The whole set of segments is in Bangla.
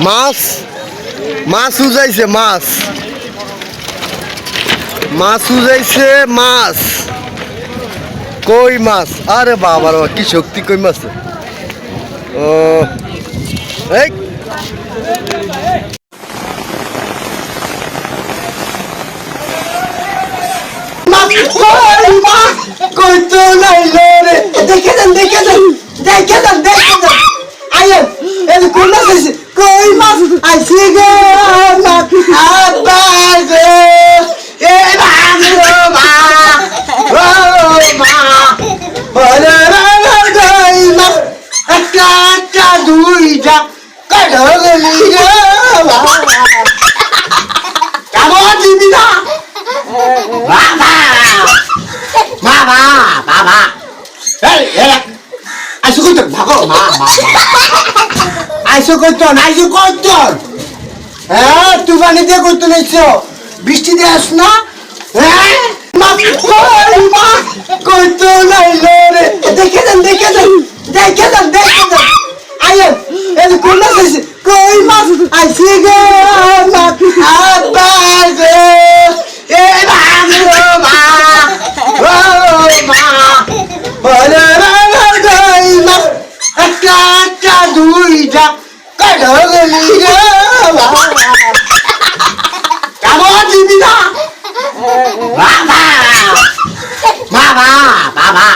মাছ মাছ উজাইছে মাছ মাছ উজাইছে মাছ কই মাছ আরে বাবা রে কি শক্তি কই মাছ ও এই কই তো নাই রে দেখে দেন আইয়েন এই কোন মাছ আছে কই মাছ আইছে গো আব্বা গো এ মা ও মা ওরে কই মাছ একটা দুইটা কাঢলি রে কেমন দিবি না বাবা এই আইসো কই তো ভাগো মা আইসো কই তো হ্যাঁ তুই পানি দিয়ে কই তো নাইছো বৃষ্টি দিয়ে আস না হ্যাঁ কই তো নাইলো রে দেখে দেন আইয়েন এই কোন মাছ আছে কই মাছ আইছে গো আব্বা গো এ মা ও মা ওরে কই মাছ একটা দুইটা কাঢলি রে কেমন দিবি না বাবা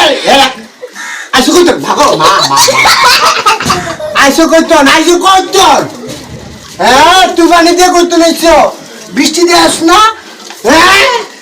এই আইসো কই তো ভাগো মা আইসো কই তো হ্যাঁ তুই পানি দিয়ে কই তো নাইছো বৃষ্টি দিয়ে আস না হ্যাঁ